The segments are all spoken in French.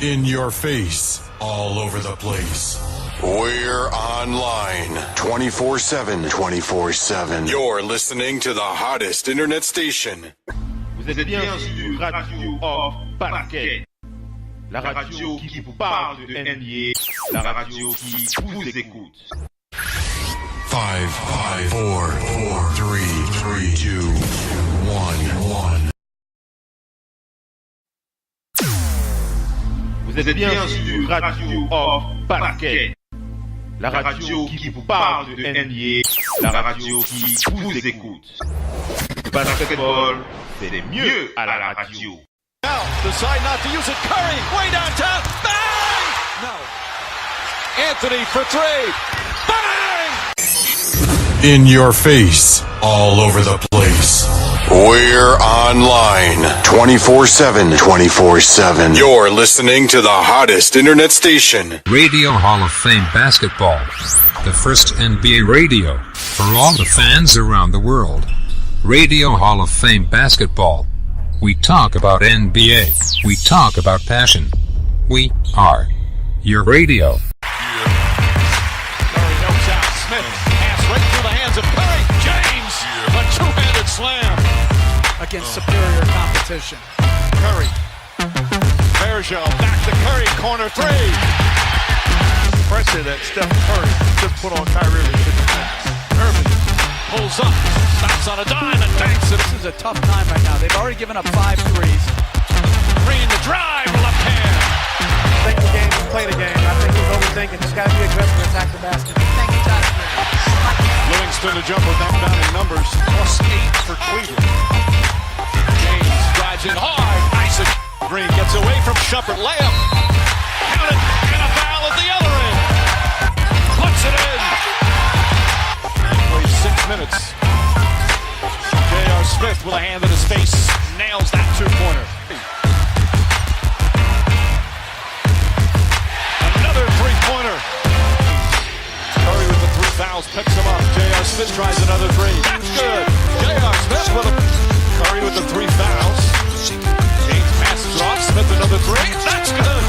In your face, all over the place. We're online 24/7. 24/7. You're listening to the hottest internet station. Vous êtes bien sur Radio Off Basket. La radio qui vous parle de NBA. La radio qui vous écoute. 5, 4, 3, 2, 1. Vous êtes bien sur Radio Off Basket. La radio qui vous parle de NBA. La radio qui vous écoute. Le basketball, c'est mieux à la radio. Now, decide not to use it. Curry, way downtown. Bang! No. Anthony for three. Bang! In your face, all over the place. We're online 24/7. 24/7. You're listening to the hottest internet station. Radio Hall of Fame Basketball. The first NBA radio for all the fans around the world. Radio Hall of Fame Basketball. We talk about NBA. We talk about passion. We are your radio. Curry helps out Smith. Pass right through the hands of Curry. James, a two-handed slam. Against superior competition. Curry. Bergeron back to Curry. Corner three. Pressure that Steph Curry just put on Kyrie Irving pulls up. Stops on a dime and banks it. This is a tough time right now. They've already given up 5 threes. Green the drive. Left hand. Think the game, play the game. I think he's overthinking. Just got to be aggressive and attack the basket. Thank you, Tyler. Livingston to jumper down in numbers. +8 for Cleveland. James drives in hard. Nice. Green gets away from Shumpert. Layup. Count it. And a foul at the other end. Puts it in. Plays 6 minutes. J.R. Smith with a hand in his face. Nails that two-pointer. Another three-pointer. Curry with the 3 fouls, picks him up. J.R. Smith tries another three. That's good. J.R. Smith with a Curry with the 3 fouls. James passes it off. Smith another three. That's good.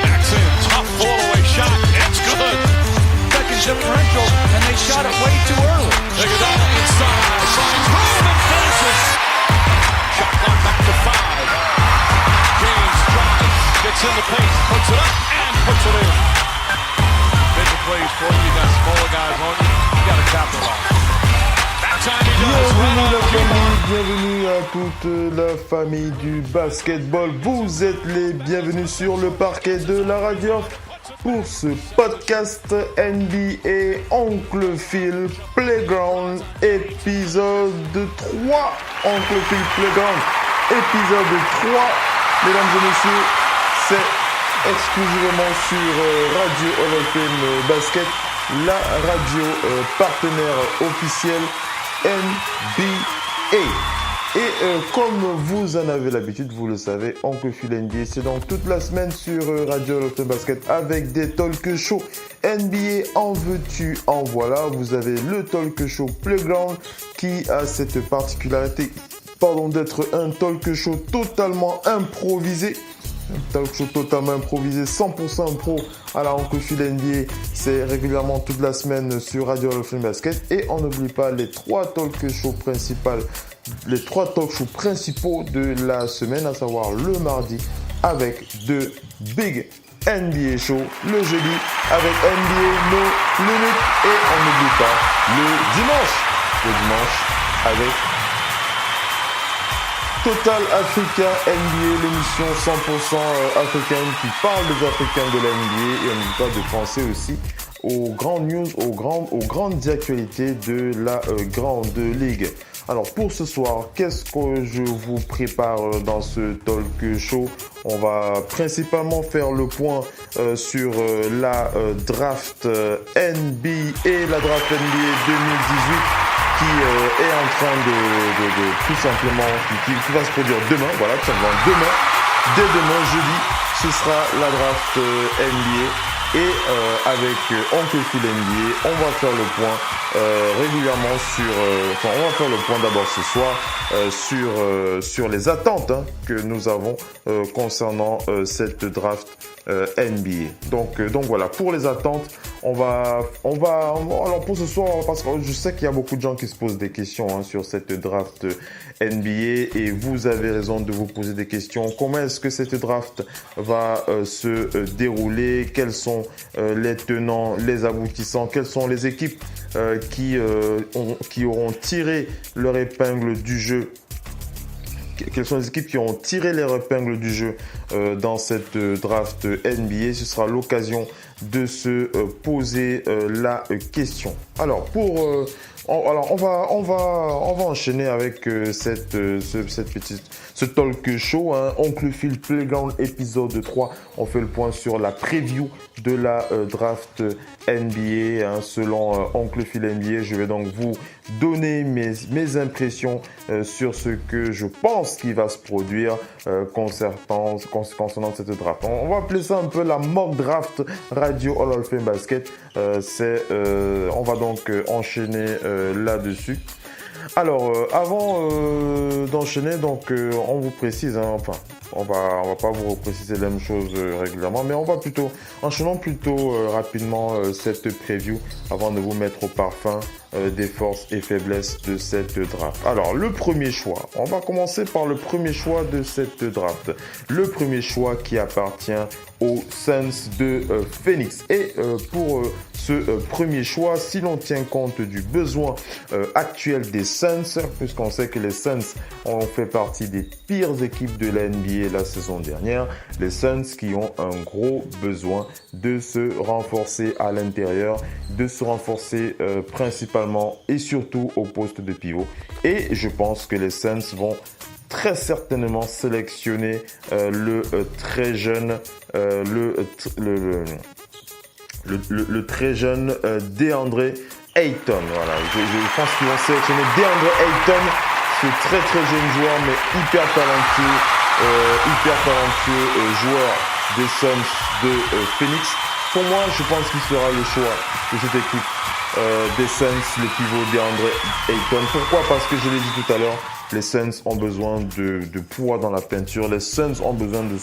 Backs in. Tough fall-away shot. It's good. Second differential, and they shot it way too early. Iguodala inside. Finds room and finishes. Shot clock back to 5. James drives. Gets in the paint. Puts it up and puts it in. Bigger plays for you. You got smaller guys on you. You got to capitalize. That time he does. Bienvenue à toute la famille du basketball. Vous êtes les bienvenus sur le parquet de la radio pour ce podcast NBA Oncle Phil Playground épisode 3. Oncle Phil Playground épisode 3. Mesdames et messieurs, c'est exclusivement sur Radio Hall of Fame Basket, la radio partenaire officielle NBA. Et comme vous en avez l'habitude, vous le savez, Oncle Phil NBA, c'est donc toute la semaine sur Radio Hall of Fame Basket avec des talk shows NBA. En veux-tu, en voilà. Vous avez le talk show Playground qui a cette particularité, d'être un talk show totalement improvisé. Un talk show totalement improvisé, 100% pro à la Oncle Phil NBA. C'est régulièrement toute la semaine sur Radio Hall of Fame Basket. Et on n'oublie pas les 3 talk shows principaux de la semaine, à savoir le mardi avec 2 Big NBA Show, le jeudi avec NBA No Limit et on n'oublie pas le dimanche avec Total Africa NBA, l'émission 100% africaine qui parle des Africains de la NBA, et on n'oublie pas de penser aussi aux grandes news, aux grandes actualités de la Grande Ligue. Alors pour ce soir, qu'est-ce que je vous prépare dans ce talk show? On va principalement faire le point sur la draft NBA, la draft NBA 2018 qui est en train de tout simplement, qui va se produire demain, tout simplement dès demain jeudi, ce sera la draft NBA. Et avec Oncle Phil NBA, on va faire le point régulièrement on va faire le point d'abord ce soir sur les attentes que nous avons concernant cette draft NBA. Donc voilà, pour les attentes, alors pour ce soir, parce que je sais qu'il y a beaucoup de gens qui se posent des questions sur cette draft NBA et vous avez raison de vous poser des questions. Comment est-ce que cette draft va se dérouler? Quels sont les tenants, les aboutissants? Quelles sont les équipes qui auront tiré leur épingle du jeu? Quelles sont les équipes qui ont tiré leur épingle du jeu dans cette draft NBA? Ce sera l'occasion de se poser la question. Alors on va enchaîner avec ce talk show, Oncle Phil Playground épisode 3. On fait le point sur la preview de la draft NBA. Selon Oncle Phil NBA, je vais donc vous donner mes impressions sur ce que je pense qui va se produire concernant cette draft. On va appeler ça un peu la mock draft Radio Hall of Fame Basket. On va donc enchaîner là-dessus. Alors, avant d'enchaîner, on vous précise, on va pas vous préciser la même chose régulièrement, mais on va enchaînons rapidement cette preview avant de vous mettre au parfum des forces et faiblesses de cette draft. Alors, le premier choix, on va commencer par le premier choix de cette draft. Le premier choix qui appartient aux Suns de Phoenix. Et pour ce premier choix, si l'on tient compte du besoin actuel des Suns, puisqu'on sait que les Suns ont fait partie des pires équipes de la NBA la saison dernière, les Suns qui ont un gros besoin de se renforcer à l'intérieur, de se renforcer principalement et surtout au poste de pivot. Et je pense que les Suns vont très certainement sélectionner le très jeune DeAndre Ayton. Voilà, je pense qu'ils vont sélectionner DeAndre Ayton, ce très très jeune joueur mais hyper talentueux joueur des Suns de Phoenix. Pour moi, je pense qu'il sera le choix de cette équipe des Suns, le pivot DeAndre Ayton. Pourquoi? Parce que je l'ai dit tout à l'heure, les Suns ont besoin de poids dans la peinture. Les Suns ont besoin de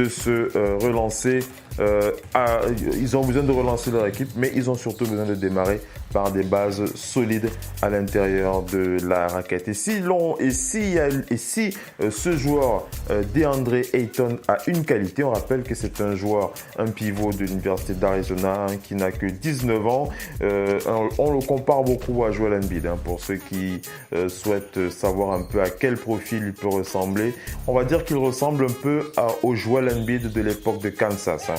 se relancer. Ils ont besoin de relancer leur équipe, mais ils ont surtout besoin de démarrer par des bases solides à l'intérieur de la raquette. Et si ce joueur DeAndre Ayton a une qualité, on rappelle que c'est un pivot de l'université d'Arizona qui n'a que 19 ans. On le compare beaucoup à Joel Embiid, pour ceux qui souhaitent savoir un peu à quel profil il peut ressembler. On va dire qu'il ressemble un peu au Joel Embiid de l'époque de Kansas.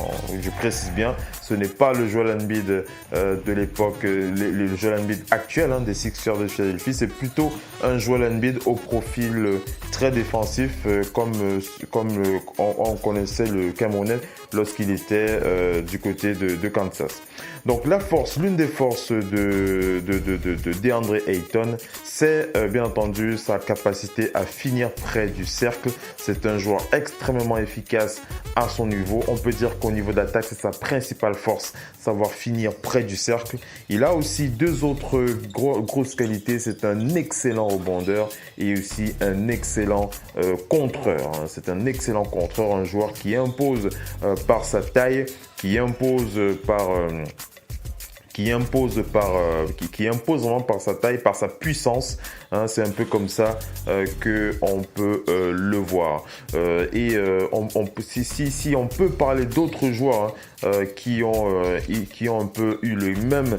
Je précise bien, ce n'est pas le Joel Embiid de l'époque, le Joel Embiid actuel des Sixers de Philadelphie. C'est plutôt un Joel Embiid au profil très défensif, comme on connaissait le Camerounais lorsqu'il était du côté de Kansas. Donc l'une des forces de DeAndre Ayton, c'est bien entendu sa capacité à finir près du cercle. C'est un joueur extrêmement efficace à son niveau. On peut dire qu'au niveau d'attaque, c'est sa principale force, savoir finir près du cercle. Il a aussi deux autres grosses qualités. C'est un excellent rebondeur et aussi un excellent contreur. C'est un excellent contreur, un joueur qui impose par sa taille, qui impose vraiment par sa taille, par sa puissance. C'est un peu comme ça que on peut le voir. Si on peut parler d'autres joueurs qui ont un peu eu le même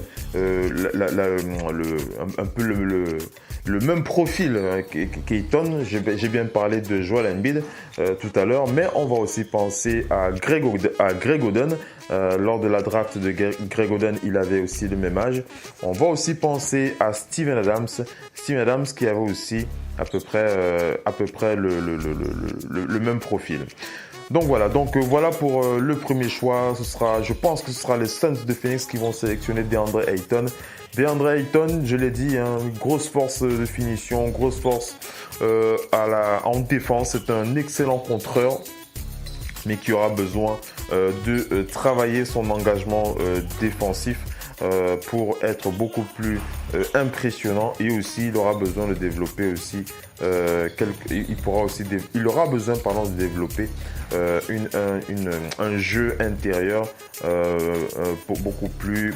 le même profil qu'Ayton. J'ai bien parlé de Joel Embiid tout à l'heure, mais on va aussi penser à Greg Oden. Lors de la draft de Greg Oden, il avait aussi le même âge. On va aussi penser à Steven Adams qui avait aussi à peu près le même profil. Donc voilà pour le premier choix. Je pense que ce sera les Suns de Phoenix qui vont sélectionner DeAndre Ayton. DeAndre Ayton, je l'ai dit, grosse force de finition, grosse force en défense. C'est un excellent contreur. mais qui aura besoin de travailler son engagement défensif pour être beaucoup plus impressionnant, et aussi il aura besoin de développer aussi il aura besoin de développer un jeu intérieur beaucoup plus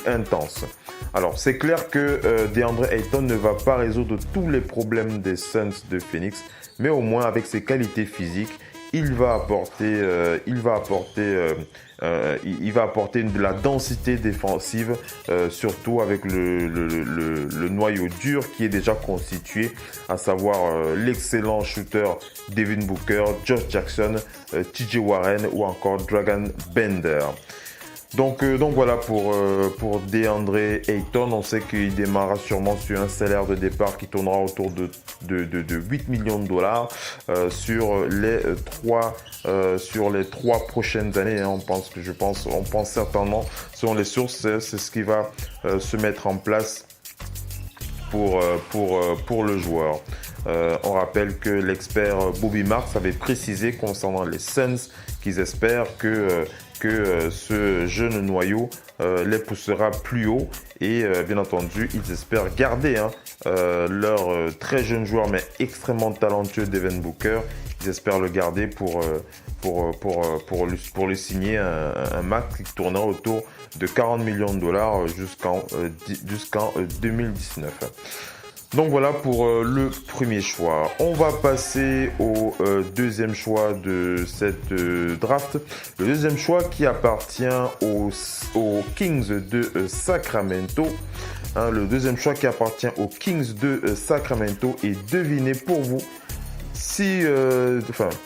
intense. Alors c'est clair que DeAndre Ayton ne va pas résoudre tous les problèmes des Suns de Phoenix, mais au moins avec ses qualités physiques, il va apporter de la densité défensive, surtout avec le noyau dur qui est déjà constitué, à savoir l'excellent shooter Devin Booker, Josh Jackson, TJ Warren ou encore Dragan Bender. Donc voilà pour DeAndre Ayton. On sait qu'il démarrera sûrement sur un salaire de départ qui tournera autour de 8 millions de dollars sur les trois prochaines années. On pense certainement, selon les sources, c'est ce qui va se mettre en place pour le joueur. On rappelle que l'expert Bobby Marks avait précisé concernant les Suns qu'ils espèrent que ce jeune noyau les poussera plus haut, et bien entendu ils espèrent garder leur très jeune joueur mais extrêmement talentueux Devin Booker. Ils espèrent le garder pour lui signer un max qui tournera autour de 40 millions de dollars jusqu'en 2019. Donc voilà pour le premier choix. On va passer au deuxième choix de cette draft. Le deuxième choix qui appartient aux Kings de Sacramento. Le deuxième choix qui appartient aux Kings de Sacramento. Et devinez pour vous,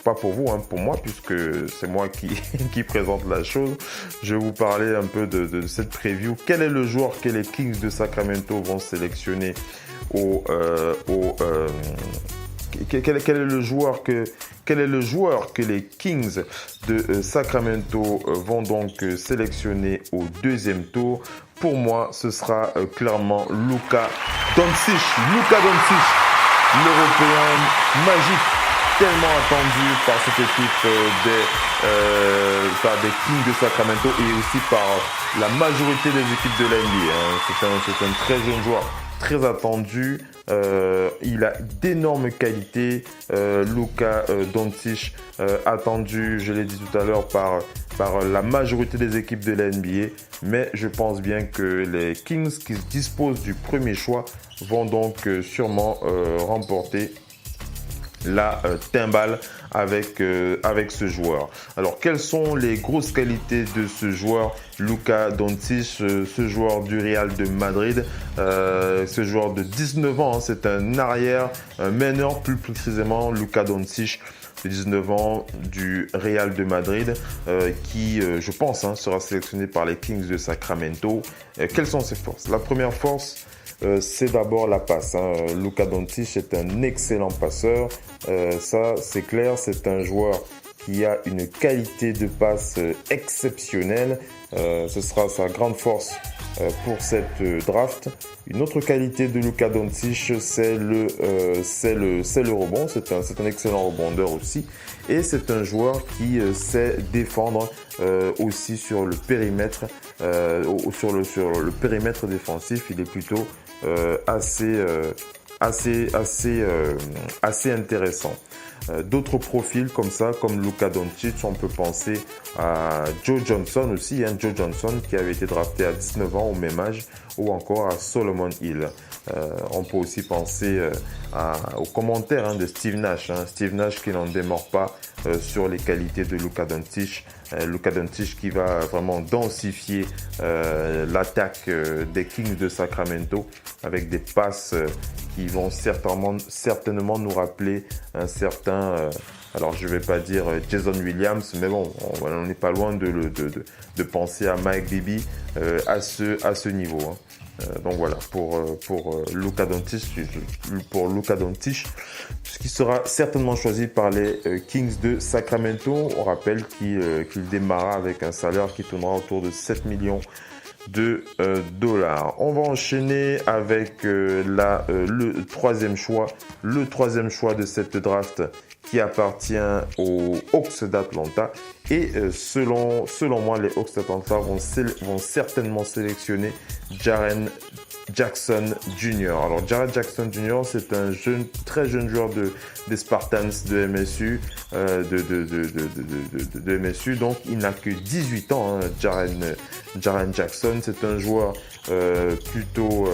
pas pour vous, pour moi, puisque c'est moi qui présente la chose. Je vais vous parler un peu de cette preview. Quel est le joueur que les Kings de Sacramento vont sélectionner quel est le joueur que les Kings de Sacramento vont donc sélectionner au deuxième tour? Pour moi, ce sera clairement Luka Doncic. L'Européen magique, tellement attendu par cette équipe des Kings de Sacramento et aussi par la majorité des équipes de la NBA. C'est un très jeune joueur, très attendu. Il a d'énormes qualités. Luka Doncic, attendu, je l'ai dit tout à l'heure, par la majorité des équipes de la NBA. Mais je pense bien que les Kings qui disposent du premier choix vont donc sûrement remporter la timbale avec ce joueur. Alors, quelles sont les grosses qualités de ce joueur, Luka Doncic, ce joueur du Real de Madrid, ce joueur de 19 ans, c'est un arrière, un meneur plus précisément, Luka Doncic, de 19 ans du Real de Madrid, qui, je pense, sera sélectionné par les Kings de Sacramento. Quelles sont ses forces? La première force, c'est d'abord la passe. Luka Doncic est un excellent passeur. Ça, c'est clair. C'est un joueur qui a une qualité de passe exceptionnelle. Ce sera sa grande force pour cette draft. Une autre qualité de Luka Doncic, c'est le rebond. C'est un excellent rebondeur aussi. Et c'est un joueur qui sait défendre aussi sur le périmètre, sur le périmètre défensif. Il est plutôt assez intéressant. D'autres profils comme ça, comme Luka Doncic, on peut penser à Joe Johnson aussi, Joe Johnson qui avait été drafté à 19 ans au même âge, ou encore à Solomon Hill. On peut aussi penser aux commentaires de Steve Nash. Steve Nash qui n'en démord pas sur les qualités de Luka Doncic. Luka Doncic qui va vraiment densifier l'attaque des Kings de Sacramento avec des passes qui vont certainement nous rappeler un certain, alors je vais pas dire Jason Williams, mais bon, on n'est pas loin de penser à Mike Bibby à ce niveau. Donc voilà, pour Luka Doncic, ce qui sera certainement choisi par les Kings de Sacramento. On rappelle qu'il démarra avec un salaire qui tournera autour de 7 millions de dollars. On va enchaîner avec le troisième choix de cette draft, qui appartient aux Hawks d'Atlanta. Et selon moi, les Hawks d'Atlanta vont certainement sélectionner Jaren Jackson Jr. Alors Jaren Jackson Jr. c'est un très jeune joueur des Spartans de MSU, de MSU. Donc il n'a que 18 ans. Jaren Jackson, c'est un joueur plutôt.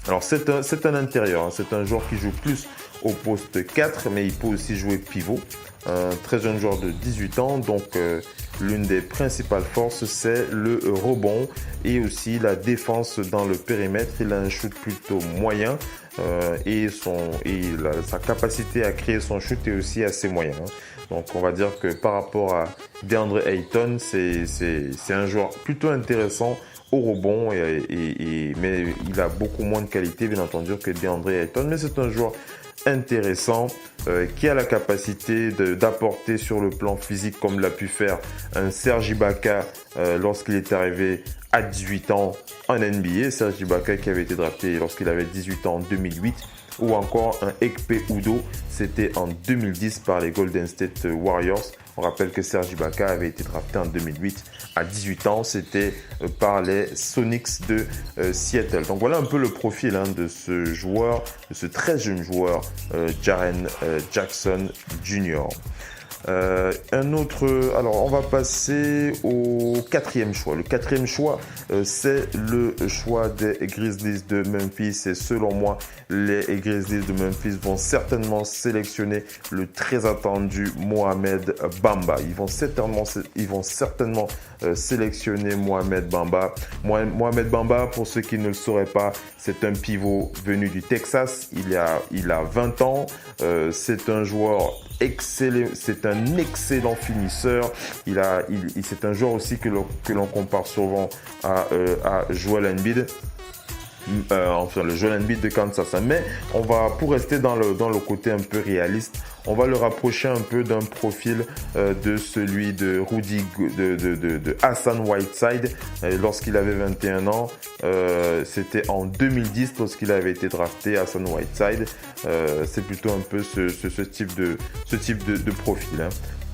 Alors c'est un intérieur. C'est un joueur qui joue plus au poste 4, mais il peut aussi jouer pivot. Un très jeune joueur de 18 ans, donc l'une des principales forces, c'est le rebond et aussi la défense dans le périmètre. Il a un shoot plutôt moyen et sa capacité à créer son shoot est aussi assez moyen. Donc on va dire que par rapport à DeAndre Ayton, c'est un joueur plutôt intéressant au rebond, mais il a beaucoup moins de qualité, bien entendu, que DeAndre Ayton. Mais c'est un joueur intéressant qui a la capacité d'apporter sur le plan physique comme l'a pu faire un Serge Ibaka lorsqu'il est arrivé à 18 ans en NBA. Serge Ibaka qui avait été drafté lorsqu'il avait 18 ans en 2008, ou encore un Ekpe Udoh, c'était en 2010 par les Golden State Warriors. On rappelle que Serge Ibaka avait été drafté en 2008 à 18 ans, c'était par les Sonics de Seattle. Donc voilà un peu le profil de ce joueur, de ce très jeune joueur, Jaren Jackson Jr. Alors on va passer au quatrième choix. Le quatrième choix, c'est le choix des Grizzlies de Memphis. Et selon moi, les Grizzlies de Memphis vont certainement sélectionner le très attendu Mohamed Bamba. Ils vont certainement sélectionner Mohamed Bamba. Mohamed Bamba, pour ceux qui ne le sauraient pas, c'est un pivot venu du Texas. Il a 20 ans. C'est un joueur excellent, c'est un excellent finisseur. C'est un joueur aussi que l'on compare souvent à Joel Embiid. Enfin le Joel Embiid de Kansas. Mais pour rester dans le côté un peu réaliste, on va le rapprocher un peu d'un profil de celui de Hassan Whiteside lorsqu'il avait 21 ans. C'était en 2010 lorsqu'il avait été drafté, Hassan Whiteside. C'est plutôt un peu ce type de profil.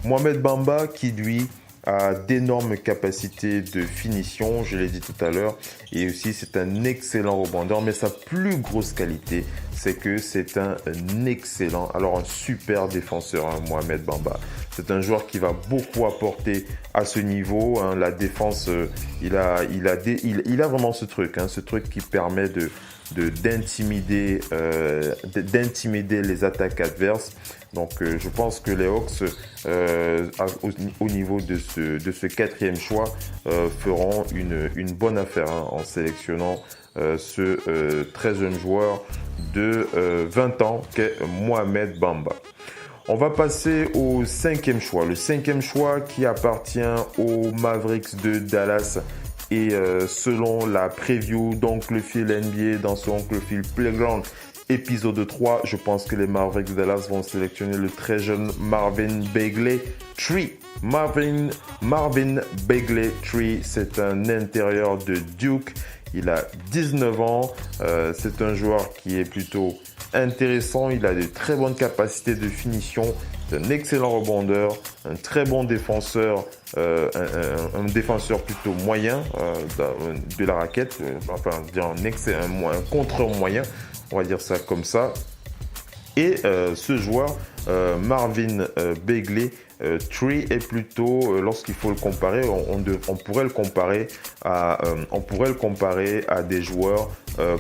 Mohamed Bamba qui lui a d'énormes capacités de finition, je l'ai dit tout à l'heure, et aussi c'est un excellent rebondeur, mais sa plus grosse qualité, c'est que c'est un super défenseur, Mohamed Bamba. C'est un joueur qui va beaucoup apporter à ce niveau. La défense, il a vraiment ce truc qui permet d'intimider les attaques adverses. Donc je pense que les Hawks au niveau de ce quatrième choix feront une bonne affaire en sélectionnant ce très jeune joueur de 20 ans qu'est Mohamed Bamba. On va passer au cinquième choix. Le cinquième choix qui appartient aux Mavericks de Dallas. Et selon la preview d'Oncle Phil NBA dans son Oncle Phil Playground épisode 3, je pense que les Mavericks de Dallas vont sélectionner le très jeune Marvin Bagley III. Marvin Bagley III, c'est un intérieur de Duke. Il a 19 ans. C'est un joueur qui est plutôt intéressant. Il a de très bonnes capacités de finition. C'est un excellent rebondeur, un très bon défenseur, un défenseur plutôt moyen de la raquette, un contre moyen, on va dire ça comme ça. Et ce joueur, Marvin Bagley III, est plutôt, lorsqu'il faut le comparer, on pourrait le comparer à des joueurs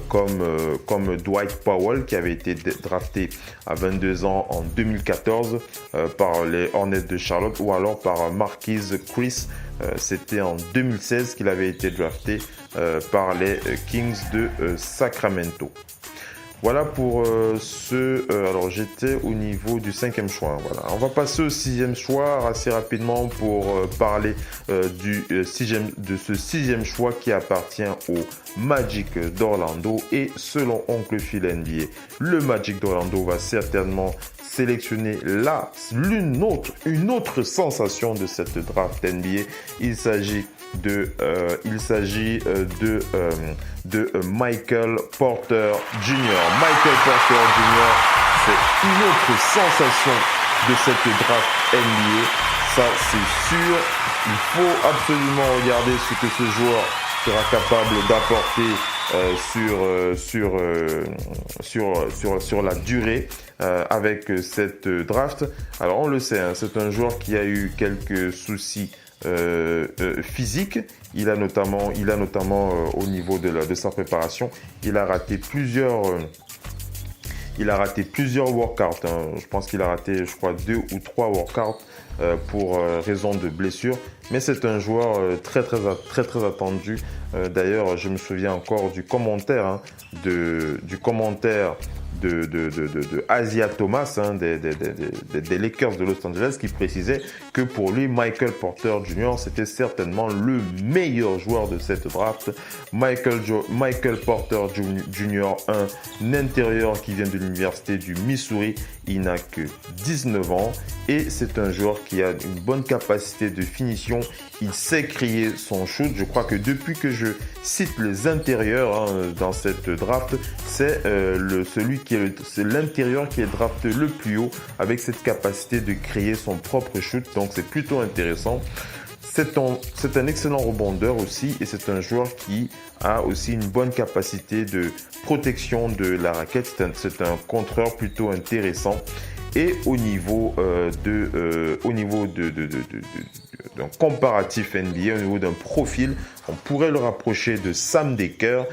comme Dwight Powell, qui avait été drafté à 22 ans en 2014 par les Hornets de Charlotte, ou alors par Marquise Chris. C'était en 2016 qu'il avait été drafté par les Kings de Sacramento. Voilà pour alors j'étais au niveau du cinquième choix. Voilà. On va passer au sixième choix assez rapidement pour parler de ce sixième choix qui appartient au Magic d'Orlando. Et selon Oncle Phil NBA, le Magic d'Orlando va certainement sélectionner une autre sensation de cette draft NBA. Il s'agit de Michael Porter Jr. Michael Porter Jr., c'est une autre sensation de cette draft NBA. Ça, c'est sûr. Il faut absolument regarder ce que ce joueur sera capable d'apporter sur la durée avec cette draft. Alors, on le sait, hein, c'est un joueur qui a eu quelques soucis physiques. Il a notamment au niveau de sa préparation, il a raté plusieurs workouts. Hein. Je pense qu'il a raté, 2 ou 3 workouts pour raison de blessure. Mais c'est un joueur très attendu. D'ailleurs, je me souviens encore du commentaire de Asia Thomas, hein, des Lakers de Los Angeles, qui précisait que pour lui, Michael Porter Jr. c'était certainement le meilleur joueur de cette draft. Michael Porter Jr., un intérieur qui vient de l'université du Missouri, il n'a que 19 ans et c'est un joueur qui a une bonne capacité de finition. Il sait créer son shoot. Je crois que depuis que je cite les intérieurs dans cette draft, c'est l'intérieur qui est drafté le plus haut avec cette capacité de créer son propre shoot. Donc c'est plutôt intéressant. C'est un excellent rebondeur aussi et c'est un joueur qui a aussi une bonne capacité de protection de la raquette. C'est un contreur plutôt intéressant. Et au niveau d'un comparatif NBA, au niveau d'un profil, on pourrait le rapprocher de Sam Dekker.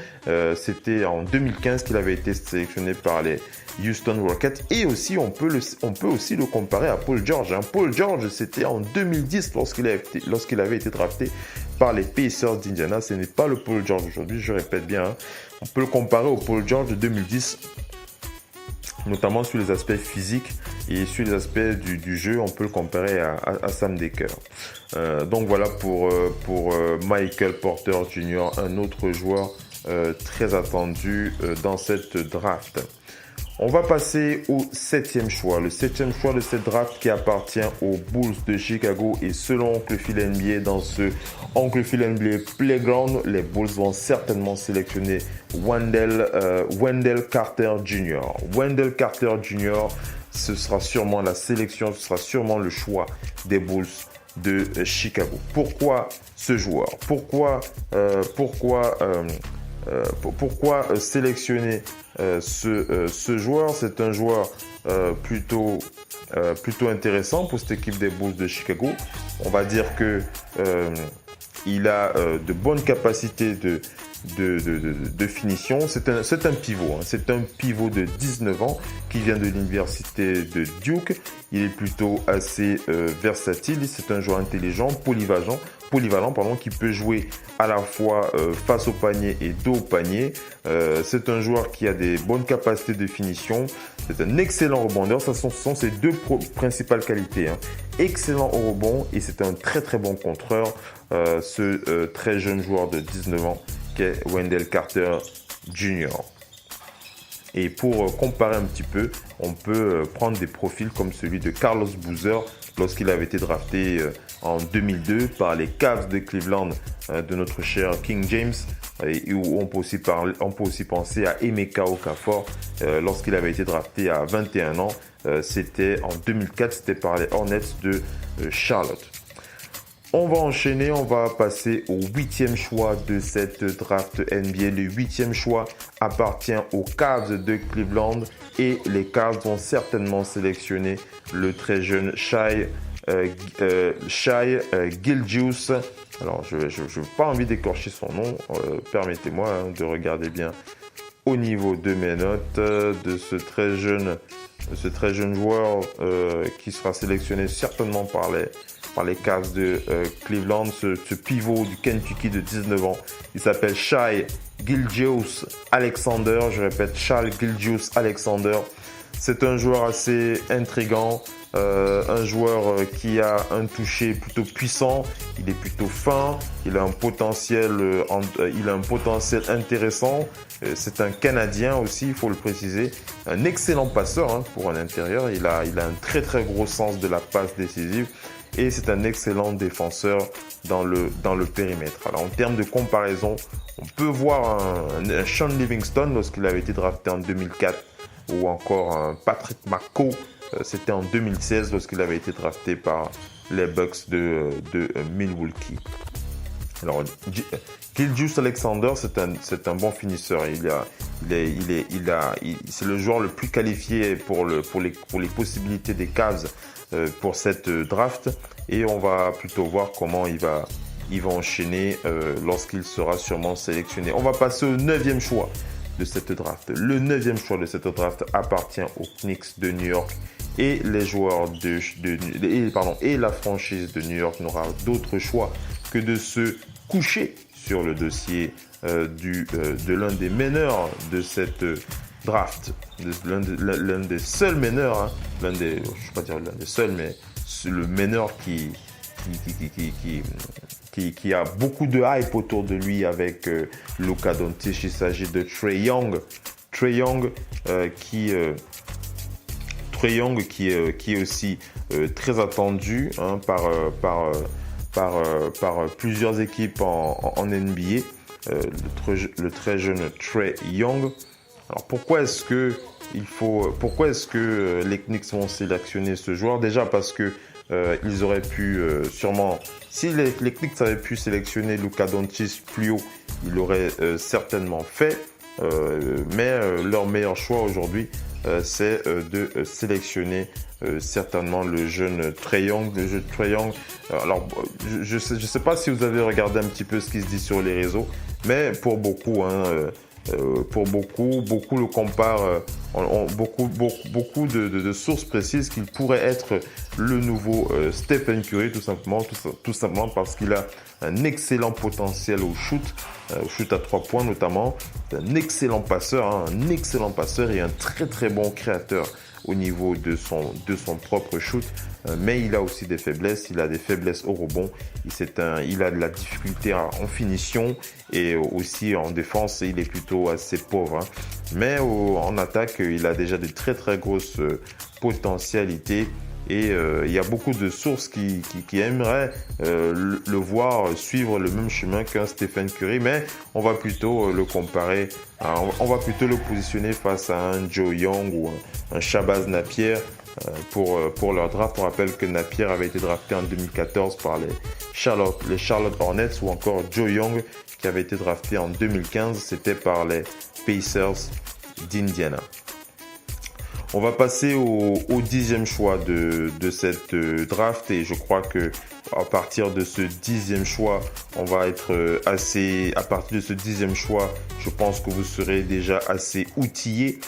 C'était en 2015 qu'il avait été sélectionné par les Houston Rockets. Et aussi, on peut aussi le comparer à Paul George. Hein. Paul George, c'était en 2010 lorsqu'il avait été drafté par les Pacers d'Indiana. Ce n'est pas le Paul George aujourd'hui, je répète bien. Hein. On peut le comparer au Paul George de 2010. Notamment sur les aspects physiques et sur les aspects du jeu, on peut le comparer à Sam Dekker. Donc voilà pour Michael Porter Jr., un autre joueur très attendu dans cette draft. On va passer au 7e choix. Le 7e choix de cette draft qui appartient aux Bulls de Chicago. Et selon Oncle Phil NBA, dans ce Oncle Phil NBA Playground, les Bulls vont certainement sélectionner Wendell Carter Jr. Wendell Carter Jr., ce sera sûrement la sélection, ce sera sûrement le choix des Bulls de Chicago. Pourquoi ce joueur ? Pourquoi sélectionner ce joueur ? C'est un joueur plutôt intéressant pour cette équipe des Bulls de Chicago. On va dire que il a de bonnes capacités de finition. C'est un pivot. Hein. C'est un pivot de 19 ans qui vient de l'université de Duke. Il est plutôt assez versatile. C'est un joueur intelligent, polyvalent, qui peut jouer à la fois face au panier et dos au panier. C'est un joueur qui a des bonnes capacités de finition. C'est un excellent rebondeur. Ce sont ses deux principales qualités. Hein. Excellent au rebond et c'est un très très bon contreur. Ce très jeune joueur de 19 ans qu'est Wendell Carter Jr. Et pour comparer un petit peu, on peut prendre des profils comme celui de Carlos Boozer lorsqu'il avait été drafté en 2002 par les Cavs de Cleveland de notre cher King James. Et où on peut aussi penser à Emeka Okafor lorsqu'il avait été drafté à 21 ans. C'était en 2004, c'était par les Hornets de Charlotte. On va enchaîner, on va passer au 8e choix de cette draft NBA. Le 8e choix appartient aux Cavs de Cleveland et les Cavs vont certainement sélectionner le très jeune Shai Gilgeous. Alors, je n'ai pas envie d'écorcher son nom, permettez-moi de regarder bien au niveau de mes notes de ce très jeune joueur qui sera sélectionné certainement par les Cavs de Cleveland, ce pivot du Kentucky de 19 ans. Il s'appelle Shai Gilgeous Alexander. Je répète, Shai Gilgeous Alexander. C'est un joueur assez intriguant, un joueur qui a un toucher plutôt puissant. Il est plutôt fin. Il a un potentiel intéressant. C'est un Canadien aussi, il faut le préciser. Un excellent passeur pour un intérieur. Il a un très très gros sens de la passe décisive. Et c'est un excellent défenseur dans le périmètre. Alors en termes de comparaison, on peut voir un Sean Livingston lorsqu'il avait été drafté en 2004 ou encore un Patrick McCaw C'était en 2016 lorsqu'il avait été drafté par les Bucks de Milwaukee. Alors, Gilgeous Alexander, c'est un bon finisseur. C'est le joueur le plus qualifié pour les possibilités des Cavs pour cette draft. Et on va plutôt voir comment il va enchaîner lorsqu'il sera sûrement sélectionné. On va passer au 9e choix de cette draft. Le 9e choix de cette draft appartient aux Knicks de New York. Et les joueurs et la franchise de New York n'aura d'autre choix que de se coucher sur le dossier de l'un des meneurs de cette draft, l'un des seuls meneurs, je ne vais pas dire l'un des seuls, mais le meneur qui a beaucoup de hype autour de lui avec Luka Doncic. Il s'agit de Trae Young. Trae Young qui est aussi très attendu par plusieurs équipes en NBA, le très jeune Trae Young. Alors pourquoi est-ce que les Knicks vont sélectionner ce joueur? Déjà parce que ils auraient pu sûrement, si les Knicks avaient pu sélectionner Luka Doncic plus haut, ils l'auraient certainement fait. Mais leur meilleur choix aujourd'hui, c'est de sélectionner certainement le jeune Trae Young. Alors, je sais pas si vous avez regardé un petit peu ce qui se dit sur les réseaux, mais pour beaucoup, beaucoup le comparent. Beaucoup de sources précisent qu'il pourrait être le nouveau Stephen Curry, tout simplement parce qu'il a un excellent potentiel au shoot à 3 points notamment. C'est un excellent passeur et un très très bon créateur au niveau de son propre shoot, mais il a aussi des faiblesses. Il a des faiblesses au rebond. Il a de la difficulté en finition et aussi en défense. Il est plutôt assez pauvre. Mais en attaque, il a déjà de très très grosses potentialités. Et il y a beaucoup de sources qui aimeraient le voir suivre le même chemin qu'un Stephen Curry, mais on va plutôt le comparer, on va plutôt le positionner face à un Joe Young ou un Shabazz Napier pour leur draft. On rappelle que Napier avait été drafté en 2014 par les Charlotte Hornets, ou encore Joe Young qui avait été drafté en 2015, c'était par les Pacers d'Indiana. On va passer au 10e choix de cette draft, et je crois que à partir de ce 10e choix, à partir de ce 10e choix, je pense que vous serez déjà assez outillé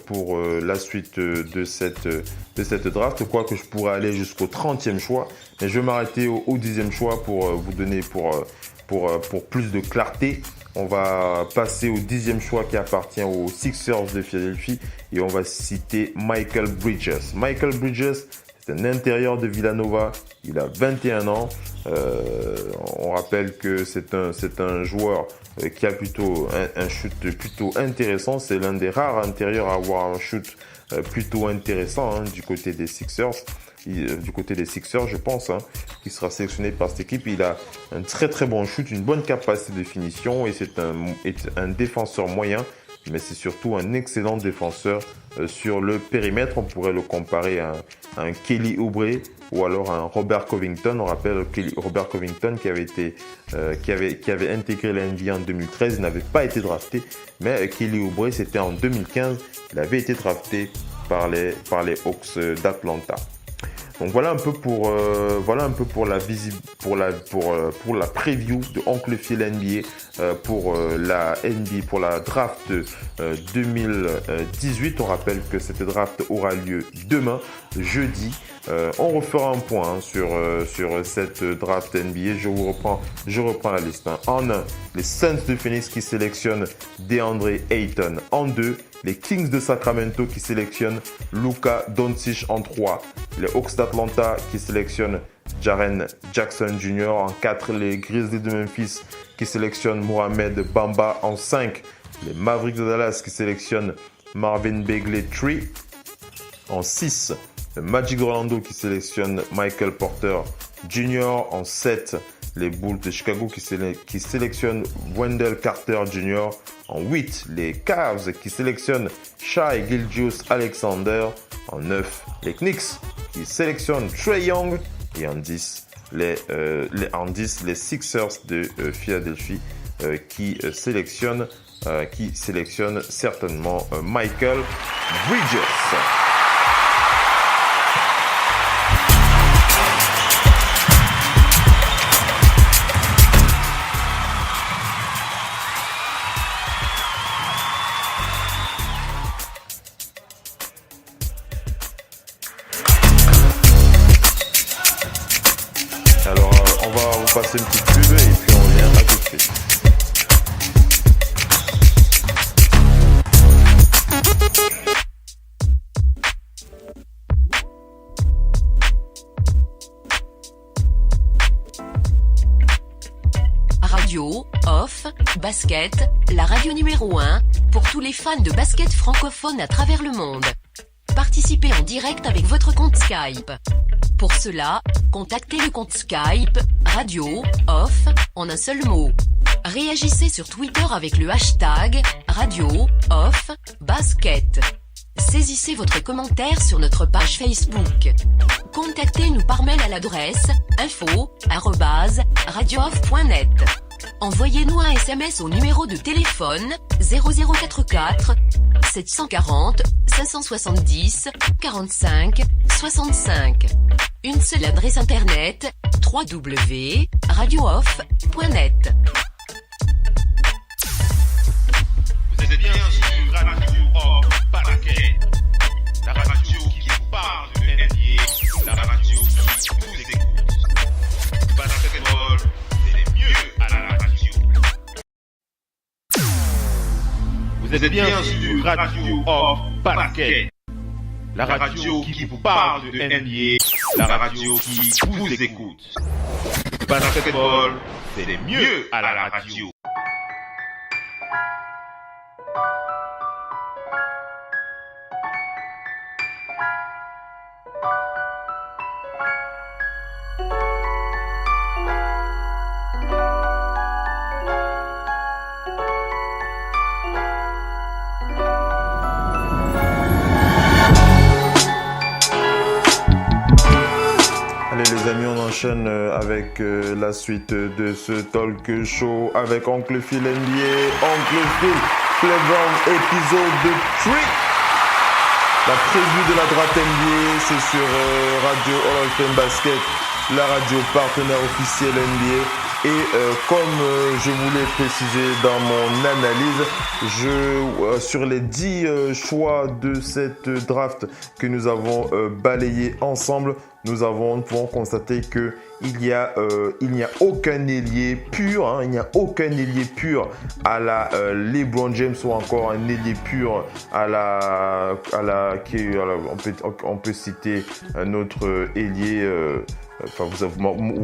pour la suite de cette draft. Quoique je pourrais aller jusqu'au 30e choix, mais je vais m'arrêter au 10e choix pour vous donner pour plus de clarté. On va passer au 10e choix qui appartient aux Sixers de Philadelphie, et on va citer Michael Bridges. Michael Bridges, c'est un intérieur de Villanova. Il a 21 ans. On rappelle que c'est un joueur qui a plutôt un shoot plutôt intéressant. C'est l'un des rares intérieurs à avoir un shoot plutôt intéressant du côté des Sixers. Je pense, qui sera sélectionné par cette équipe. Il a un très très bon shoot, une bonne capacité de finition, et c'est un défenseur moyen, mais c'est surtout un excellent défenseur sur le périmètre. On pourrait le comparer à un Kelly Oubre ou alors à un Robert Covington. On rappelle Robert Covington qui avait intégré la NBA en 2013, il n'avait pas été drafté, mais Kelly Oubre, c'était en 2015, il avait été drafté par les Hawks d'Atlanta. Donc voilà un peu pour la preview de Oncle Phil NBA pour la draft 2018. On rappelle que cette draft aura lieu demain, jeudi. On refera un point sur cette draft NBA. Je reprends la liste. En 1, les Suns de Phoenix qui sélectionnent DeAndre Ayton. En 2, les Kings de Sacramento qui sélectionnent Luka Doncic. En 3, les Hawks d'Atlanta qui sélectionnent Jaren Jackson Jr. En 4, les Grizzlies de Memphis qui sélectionnent Mohamed Bamba. En 5, les Mavericks de Dallas qui sélectionnent Marvin Bagley III. En 6, le Magic d'Orlando qui sélectionne Michael Porter Jr. En 7, les Bulls de Chicago qui sélectionnent Wendell Carter Jr. En 8, les Cavs qui sélectionnent Shai Gilgeous-Alexander. En 9, les Knicks qui sélectionnent Trae Young. Et en 10, les Sixers de Philadelphie qui sélectionnent certainement Michael Bridges. Alors, on va vous passer une petite pub et puis on revient à tout de suite. Radio, off, basket, la radio numéro 1, pour tous les fans de basket francophone à travers le monde. Participez en direct avec votre compte Skype. Pour cela, contactez le compte Skype, radio, off, en un seul mot. Réagissez sur Twitter avec le hashtag, radio, off, basket. Saisissez votre commentaire sur notre page Facebook. Contactez-nous par mail à l'adresse info@radiooff.net. Envoyez-nous un SMS au numéro de téléphone 0044 740 570 45 65. Une seule adresse internet www.radiooff.net. Vous êtes bien sur Radio Off Basket, la radio qui vous parle de NBA, la radio qui vous écoute. Basketball, c'est mieux à la radio. Vous êtes bien sur Radio Off Basket, la radio qui vous parle de NBA, la radio qui vous écoute. Basketball, c'est mieux à la radio. Enchaîne avec la suite de ce talk show avec Oncle Phil NBA, Oncle Phil Playground épisode 3. La preview de la draft NBA, c'est sur Radio Hall of Fame Basket, la radio partenaire officielle NBA. Et comme je vous l'ai précisé dans mon analyse, sur les 10 choix de cette draft que nous avons balayé ensemble, nous pouvons constater que il n'y a aucun ailier pur, il n'y a aucun ailier pur à la LeBron James ou encore un ailier pur on peut citer un autre ailier. Vous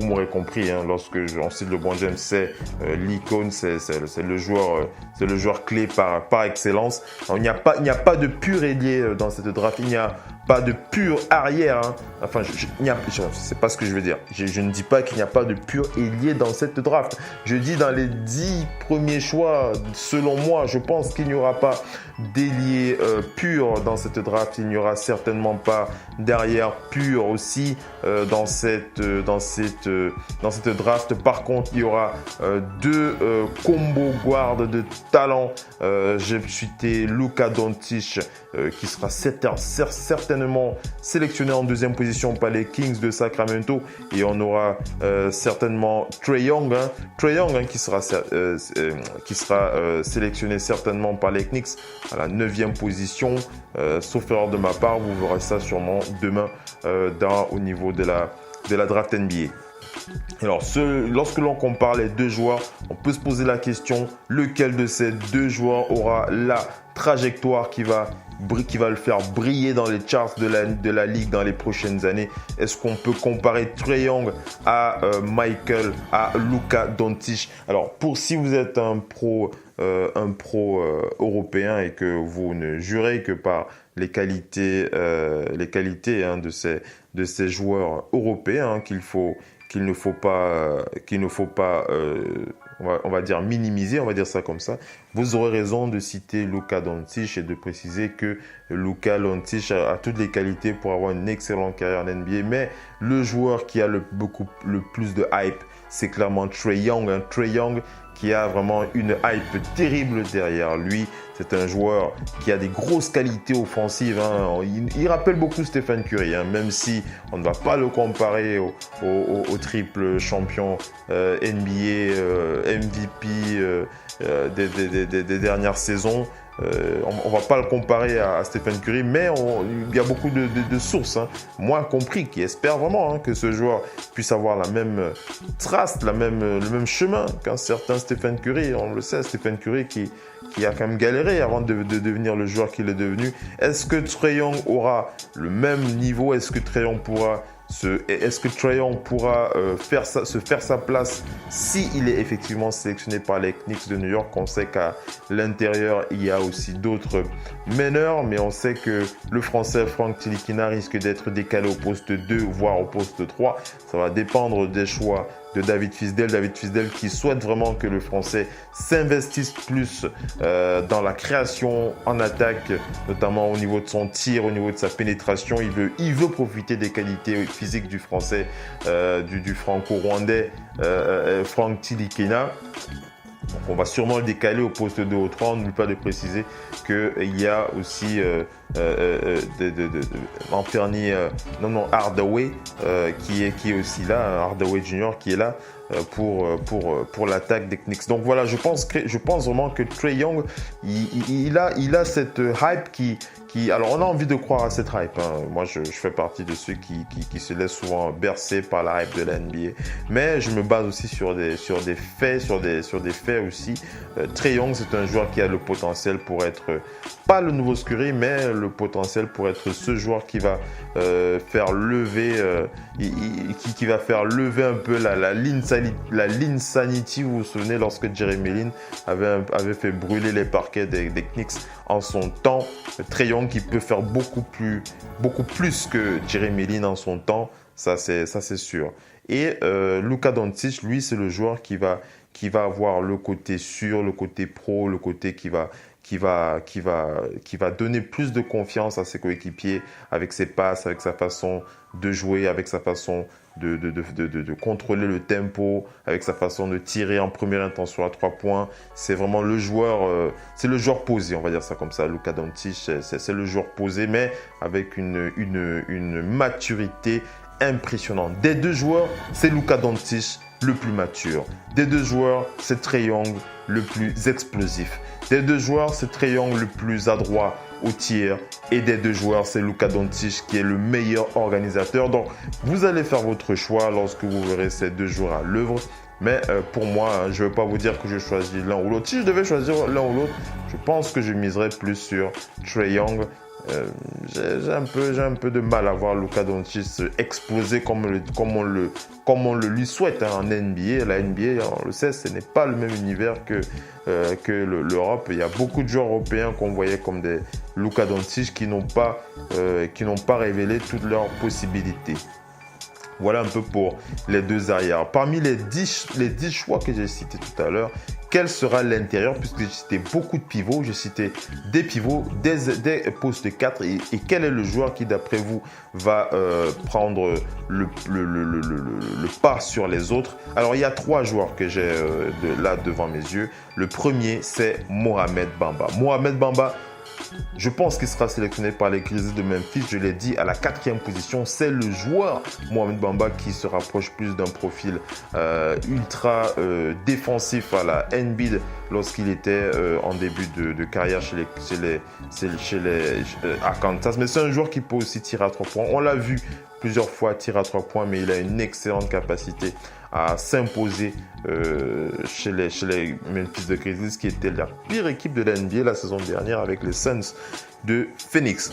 m'aurez compris, lorsque on cite LeBron James, c'est l'icône, c'est le joueur clé par excellence. Alors, il n'y a pas de pur ailier dans cette draft, il n'y a pas de pur arrière. C'est pas ce que je veux dire. Je ne dis pas qu'il n'y a pas de pur ailier dans cette draft. Je dis dans les 10 premiers choix, selon moi, je pense qu'il n'y aura pas d'ailier pur dans cette draft. Il n'y aura certainement pas d'arrière pur aussi dans cette draft. Par contre, il y aura 2 combo guards de talent. J'ai cité Luka Doncic qui sera certainement sélectionné en 2e position par les Kings de Sacramento, et on aura certainement Trae Young qui sera sélectionné certainement par les Knicks à la 9e position, sauf erreur de ma part. Vous verrez ça sûrement demain au niveau de la draft NBA. Alors, lorsque l'on compare les 2 joueurs, on peut se poser la question, lequel de ces 2 joueurs aura la trajectoire qui va le faire briller dans les charts de la ligue dans les prochaines années? Est-ce qu'on peut comparer Trae Young à Luka Doncic? Alors, si vous êtes un pro européen et que vous ne jurez que par les qualités de ces joueurs européens qu'il ne faut pas on va dire minimisé, on va dire ça comme ça. Vous aurez raison de citer Luka Doncic et de préciser que Luka Doncic a toutes les qualités pour avoir une excellente carrière en NBA, mais le joueur qui a le plus de hype, c'est clairement Trae Young. Trae Young qui a vraiment une hype terrible derrière lui. C'est un joueur qui a des grosses qualités offensives. Il rappelle beaucoup Stephen Curry, même si on ne va pas le comparer au triple champion NBA, MVP des dernières saisons. On ne va pas le comparer à Stephen Curry, mais il y a beaucoup de sources, moi compris, qui espèrent vraiment que ce joueur puisse avoir la même trace, le même chemin qu'un certain Stephen Curry. On le sait, Stephen Curry qui a quand même galéré avant de devenir le joueur qu'il est devenu. Est-ce que Trae Young aura le même niveau? Est-ce que Trae Young pourra se faire sa place s'il est effectivement sélectionné par les Knicks de New York? On sait qu'à l'intérieur, il y a aussi d'autres meneurs, mais on sait que le Français Franck Ntilikina risque d'être décalé au poste 2, voire au poste 3. Ça va dépendre des choix de David Fisdale. David Fisdale qui souhaite vraiment que le Français s'investisse plus dans la création en attaque, notamment au niveau de son tir, au niveau de sa pénétration. Il veut profiter des qualités physiques du Français, du franco-rwandais Franck Ntilikina. Donc on va sûrement le décaler au poste 2 ou 3. On n'oublie pas de préciser qu'il y a aussi Hardaway qui est aussi là, Hardaway Jr. qui est là pour l'attaque des Knicks. Donc voilà, je pense vraiment que Trae Young, il a cette hype qui alors on a envie de croire à cette hype. Moi je fais partie de ceux qui se laissent souvent bercer par la hype de la NBA, mais je me base aussi sur des faits aussi. Trae Young, c'est un joueur qui a le potentiel pour être pas le nouveau Curry, mais le potentiel pour être ce joueur qui va faire lever qui va faire lever un peu la l'insanity. Vous vous souvenez lorsque Jeremy Lin avait fait brûler les parquets des Knicks en son temps. Trae Young qui peut faire beaucoup plus que Jeremy Lin en son temps, ça c'est sûr. Et Luka Doncic, lui, c'est le joueur qui va avoir le côté sûr, le côté pro, le côté qui va donner plus de confiance à ses coéquipiers avec ses passes, avec sa façon de jouer, avec sa façon de contrôler le tempo, avec sa façon de tirer en première intention à 3 points. C'est vraiment le joueur, c'est le joueur posé, on va dire ça comme ça. Luka Doncic, c'est le joueur posé, mais avec une maturité impressionnante. Des deux joueurs, c'est Luka Doncic le plus mature. Des deux joueurs, c'est Trae Young le plus explosif. Des deux joueurs, c'est Trae Young le plus adroit au tir. Et des deux joueurs, c'est Luka Doncic qui est le meilleur organisateur. Donc, vous allez faire votre choix lorsque vous verrez ces deux joueurs à l'œuvre. Mais pour moi, je ne vais pas vous dire que je choisis l'un ou l'autre. Si je devais choisir l'un ou l'autre, je pense que je miserais plus sur Trae Young. J'ai un peu de mal à voir Luka Doncic exploser comme on le lui souhaite en NBA. La NBA, on le sait, ce n'est pas le même univers que l'Europe. Il y a beaucoup de joueurs européens qu'on voyait comme des Luka Doncic qui n'ont pas révélé toutes leurs possibilités. Voilà un peu pour les deux arrières. Parmi les 10 choix que j'ai cités tout à l'heure, quel sera l'intérieur? Puisque j'ai cité beaucoup de pivots, j'ai cité des pivots, des postes 4. Et quel est le joueur qui, d'après vous, va prendre le pas sur les autres? Alors, il y a 3 joueurs que j'ai là devant mes yeux. Le premier, c'est Mohamed Bamba. Mohamed Bamba, je pense qu'il sera sélectionné par les Grizzlies de Memphis. Je l'ai dit, à la 4e position, c'est le joueur Mohamed Bamba qui se rapproche plus d'un profil ultra défensif à la Embiid lorsqu'il était en début de carrière à Kansas. Mais c'est un joueur qui peut aussi tirer à 3 points. On l'a vu plusieurs fois tirer à 3 points, mais il a une excellente capacité à s'imposer chez les Memphis Grizzlies, qui était la pire équipe de la NBA la saison dernière avec les Suns de Phoenix.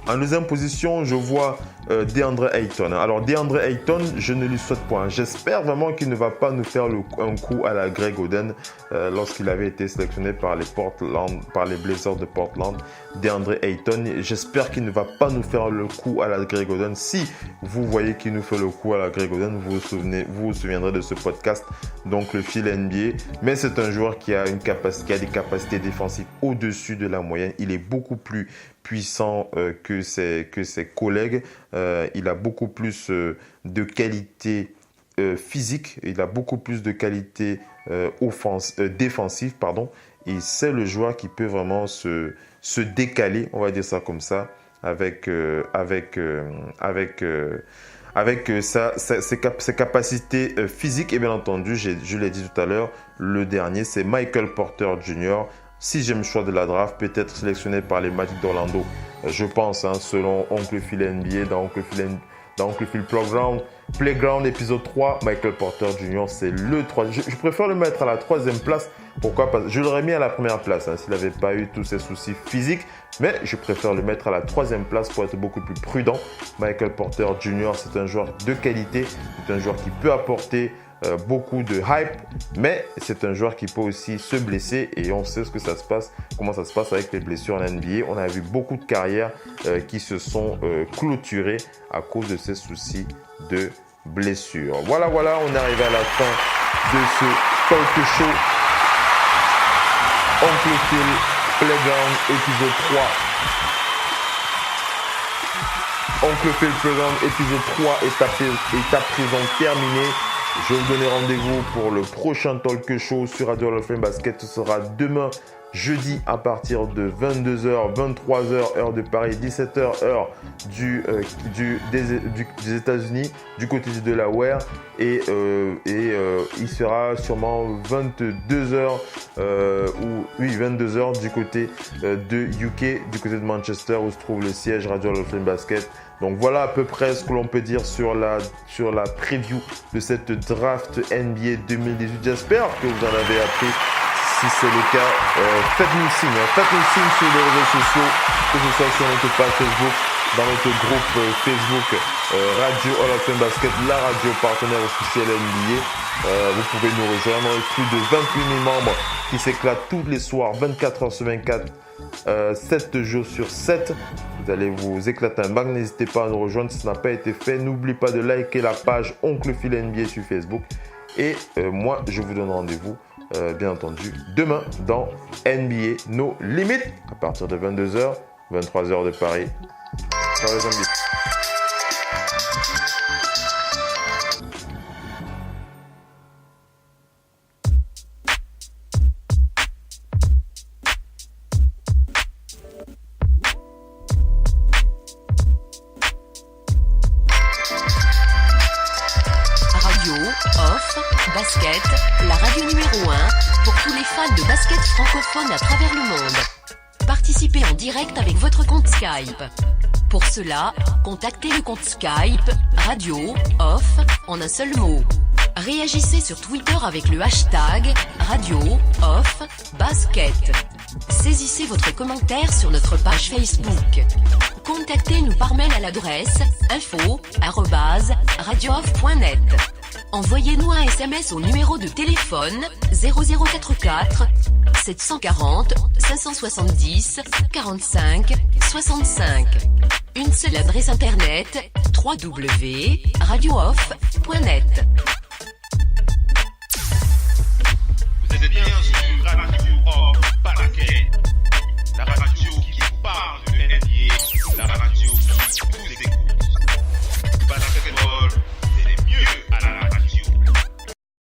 En deuxième position, je vois DeAndre Ayton. Alors DeAndre Ayton, je ne lui souhaite pas. J'espère vraiment qu'il ne va pas nous faire un coup à la Greg Oden lorsqu'il avait été sélectionné par les Blazers de Portland. DeAndre Ayton, j'espère qu'il ne va pas nous faire le coup à la Greg Oden. Si vous voyez qu'il nous fait le coup à la Greg Oden, vous vous souviendrez de ce podcast, donc le fil NBA. Mais c'est un joueur qui a des capacités défensives au-dessus de la moyenne. Il est beaucoup plus puissant que ses collègues. Il a beaucoup plus de qualité physique. Il a beaucoup plus de qualité défensive, pardon. Et c'est le joueur qui peut vraiment se décaler, on va dire ça comme ça, avec ses capacités physiques. Et bien entendu, je l'ai dit tout à l'heure, le dernier, c'est Michael Porter Jr., 6e choix de la draft, peut-être sélectionné par les Magic d'Orlando. Je pense, selon Oncle Phil NBA, dans Oncle Phil Playground épisode 3, Michael Porter Jr. c'est le 3. Je préfère le mettre à la 3e place. Pourquoi? Parce que je l'aurais mis à la première place s'il n'avait pas eu tous ces soucis physiques. Mais je préfère le mettre à la 3e place pour être beaucoup plus prudent. Michael Porter Jr. c'est un joueur de qualité. C'est un joueur qui peut apporter beaucoup de hype, mais c'est un joueur qui peut aussi se blesser et on sait comment ça se passe avec les blessures en NBA. On a vu beaucoup de carrières qui se sont clôturées à cause de ces soucis de blessures. Voilà, on est arrivé à la fin de ce talk show. Oncle Phil Playground épisode 3. Oncle Phil Playground épisode 3 est à présent terminé. Je vais vous donner rendez-vous pour le prochain talk show sur Radio Hall of Fame Basket. Ce sera demain, jeudi, à partir de 22h, 23h, heure de Paris, 17h, heure des États-Unis, du côté du Delaware. Et il sera sûrement 22h, 22h du côté de UK, du côté de Manchester, où se trouve le siège Radio Hall of Fame Basket. Donc voilà à peu près ce que l'on peut dire sur la preview de cette draft NBA 2018. J'espère que vous en avez appris. Si c'est le cas, faites-nous signe. Faites-nous signe sur les réseaux sociaux, que ce soit sur notre page Facebook, dans notre groupe Facebook Radio Hall of Fame Basket, la radio partenaire officielle NBA. Vous pouvez nous rejoindre. Plus de 28 000 membres qui s'éclatent tous les soirs, 24 heures sur 24, 7 jours sur 7. Vous allez vous éclater un bac. N'hésitez pas à nous rejoindre si ça n'a pas été fait. N'oubliez pas de liker la page Oncle Phil NBA sur Facebook. Et moi, je vous donne rendez-vous, bien entendu, demain dans NBA No Limit à partir de 22h, 23h de Paris. Ciao les amis. Basket, la radio numéro 1 pour tous les fans de basket francophone à travers le monde. Participez en direct avec votre compte Skype. Pour cela, contactez le compte Skype Radio Off en un seul mot. Réagissez sur Twitter avec le hashtag Radio Off Basket. Saisissez votre commentaire sur notre page Facebook. Contactez-nous par mail à l'adresse info@radiooff.net. Envoyez-nous un SMS au numéro de téléphone 0044 740 570 45 65. Une seule adresse internet www.radiooff.net.